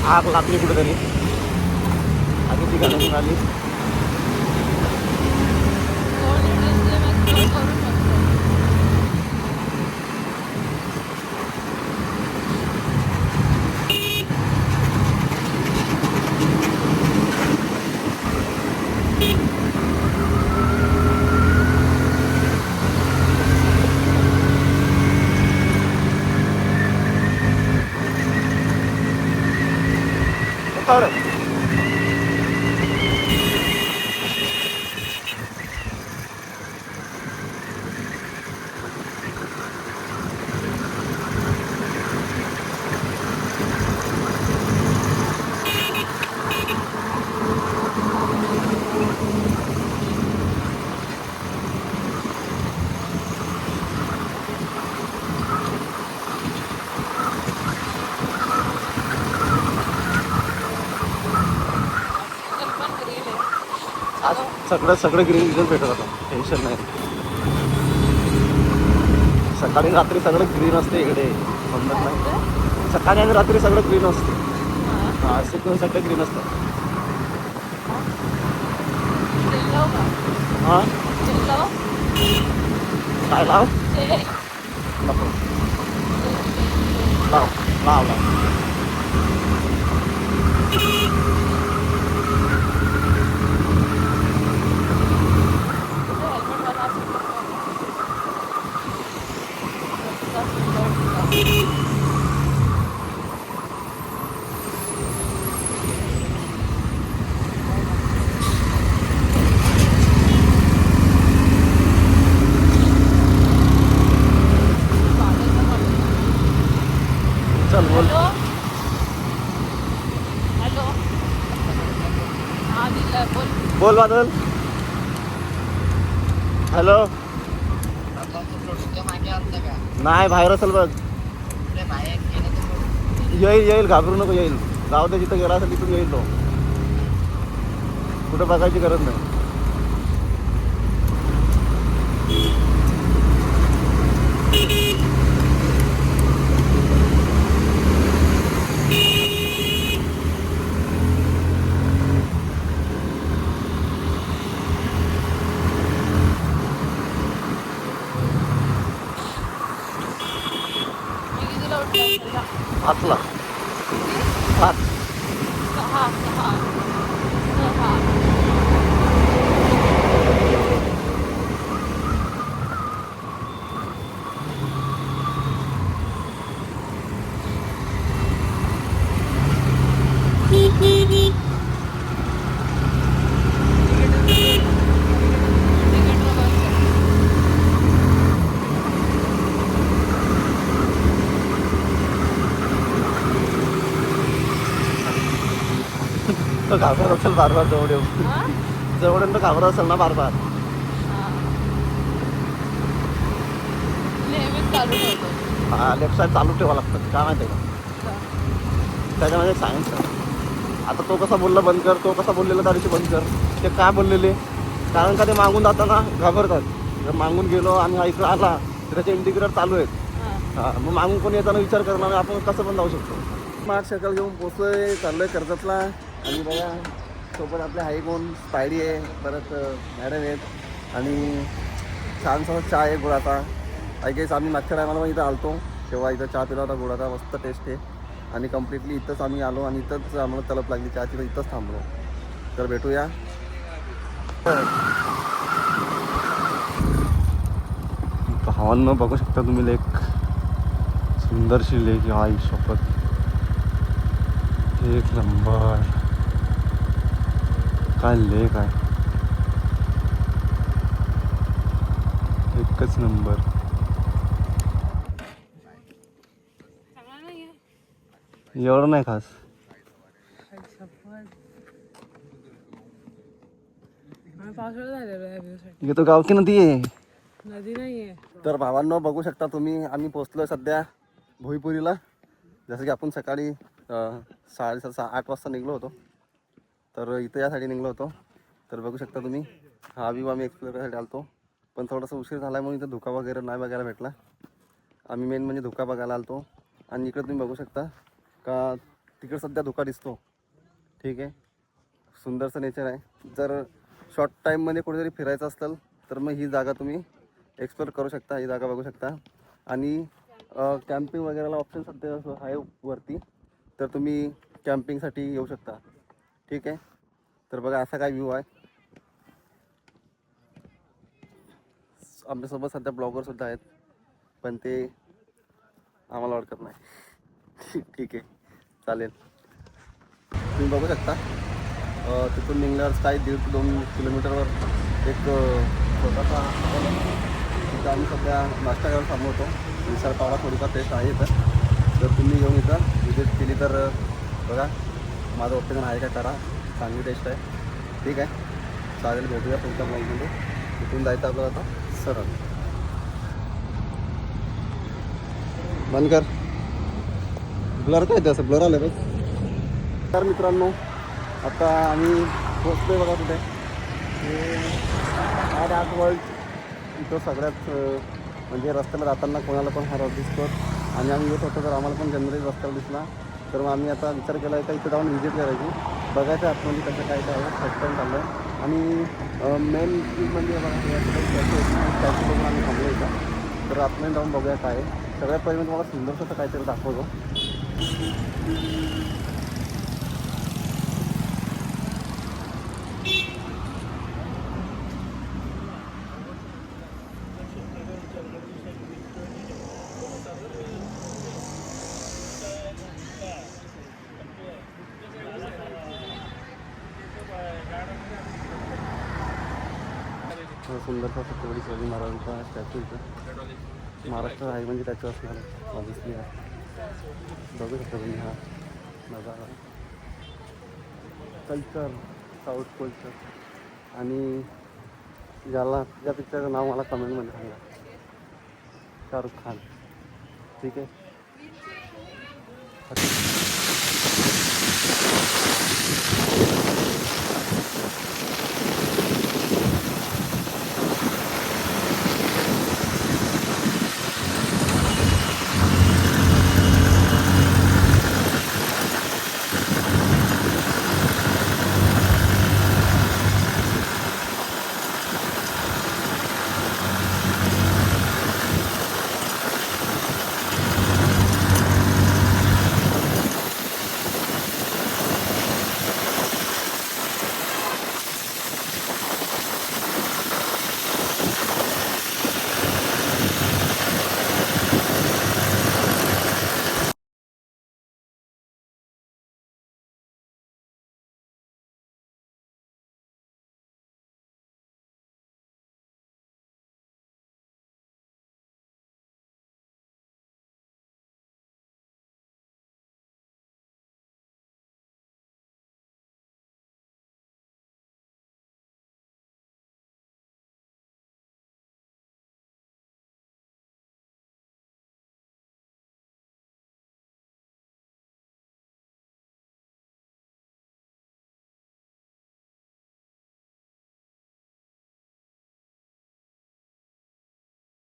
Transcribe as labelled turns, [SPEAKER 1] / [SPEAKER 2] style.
[SPEAKER 1] आग लागली कुठेतरी, आगीची गाडी आली. आज सगळं ग्रीन रिझल्ट भेटत होता, टेन्शन नाही. सकाळी रात्री सगळं ग्रीन असते इकडे, समजत नाही. सकाळी आणि रात्री सगळं ग्रीन असते. हा, सगळं ग्रीन असतं. हा, काय लाव लाव लाव लाव. चल बोल. बोल बादल. हॅलो. नाही, बाहेर असेल बघ. येईल घाबरू नको, येईल. जाऊ दे, जिथं गेला असेल तिथून येईल तो. कुठं बघायची गरज नाही. पाचला 5. तो घाबरत असेल बार जवळ येऊन. जवळ घाबरत असेल ना बार.
[SPEAKER 2] चालू ठेवतो.
[SPEAKER 1] हा लेफ्ट साईड चालू ठेवावं लागतं, काय माहिती आहे का? त्याच्यामध्ये सायन्स आहे. आता तो कसा बोलला बंद कर, तो कसा बोललेला त्या दिवशी बंद कर, ते काय बोललेले? कारण का ते मागून जाताना घाबरतात. जर मागून गेलो आणि हा इकडं आला तर त्याचे इंडिकेटर चालू आहेत. हां, मग मागून कोणी येताना विचार करणार आपण कसं पण जाऊ शकतो. स्मार्ट सायकल घेऊन पोचलोय, चाललोय कर्जतला. आणि बघा सोबत आपले हाई कोण स्पायडी आहे, परत मॅडम आहेत आणि छानसा चहा आहे गुळाचा. आय गेस आम्ही मागच्या टायमाला पण इथं आलतो तेव्हा इथं चहा पिला होता गुळाचा, मस्त टेस्ट आहे. आणि कम्प्लिटली इथंच आम्ही आलो आणि इथंच आम्हाला तलप लागली चहाची, तर इथंच थांबलो. तर भेटूया. भावांना बघू शकता तुम्ही लेक, सुंदरशी लेक आहे. आई शपथ, एक नंबर काय लेक आहे, एकच नंबर. एवढं नाही खास. इथे तो गावठी नदी आहे,
[SPEAKER 2] नदी नाहीये.
[SPEAKER 1] तर भावांनो बघू शकता तुम्ही, आम्ही पोचलोय सध्या भोईपुरीला. जसं की आपण सकाळी 8 वाजता निघलो होतो, तर इथं यासाठी निघलो होतो. तर बघू शकता तुम्ही, हा व्ह्यू आम्ही एक्सप्लोर करायसाठी आलतो. पण थोडासा उशीर झाल्यामुळे इथं धुका वगैरे नाही बघायला भेटला. आम्ही मेन म्हणजे धुका बघायला आलतो. आणि इकडे तुम्ही बघू शकता का तिकडे सध्या धुका दिसतो. ठीक आहे, सुंदरचं नेचर आहे. जर शॉर्ट टाईममध्ये कुठेतरी फिरायचं असेल तर मग ही जागा तुम्ही एक्सप्लोर करू शकता, ही जागा बघू शकता. आणि कॅम्पिंग वगैरेला ऑप्शन सध्या आहे वरती, तर तुम्ही कॅम्पिंगसाठी येऊ शकता. ठीक आहे, तर बघा असा काय व्ह्यू आहे. आमच्यासोबत सध्या ब्लॉगरसुद्धा आहेत, पण ते आम्हाला ओळखत नाही. ठीक आहे, चालेल. तुम्ही बघू शकता तिथून निघल्यावर काय 1.5 ते 2 किलोमीटरवर एक छोटासा तिथं आम्ही सध्या नाश्ता करायला थांबवतो. मिसळ पावला थोडीफार टेस्ट आहे इथं, जर तुम्ही येऊन इथं विजिट केली तर बघा, माझं ओपिनियन आहे का करा, चांगली टेस्ट आहे. ठीक आहे, चालेल, भेटूया तुमच्या ब्लॉगमध्ये. इथून जायचं आपल्याला आता सरळ. बंद कर, ब्लर काय ते असं ब्लर आलं बघ. तर मित्रांनो आता आम्ही पोचतोय बघा कुठे, ॲट वर्ल्ड. इथं सगळ्यात म्हणजे रस्त्याला जाताना कोणाला पण हा रस दिसतो. आणि आम्ही येत होतो तर आम्हाला पण जनरली रस्त्याला दिसला, तर मग आम्ही आता विचार केला आहे का इथं जाऊन व्हिजिट करायची, बघायचं आतमध्ये कसं काय काय आहे. फर्स्ट टाईम चाललं आहे. आणि मेन म्हणजे बघा स्टॅच्यू बघून आम्ही थांबलो इथं, तर आतमध्ये जाऊन बघूया काय आहे. सगळ्यात पहिले मी तुम्हाला सुंदरसं काहीतरी दाखवतो. सुंदरसा छत्रपती शिवाजी महाराजांचा स्टॅच्यू इथं. महाराष्ट्र आहे म्हणजे त्याचं असणार आहे ऑब्विसली. बघू शकता तुम्ही हा नजारा, कल्चर, साऊथ कल्चर. आणि ज्या पिक्चरचं नाव मला कमेंटमध्ये सांगा, शाहरुख खान. ठीक आहे.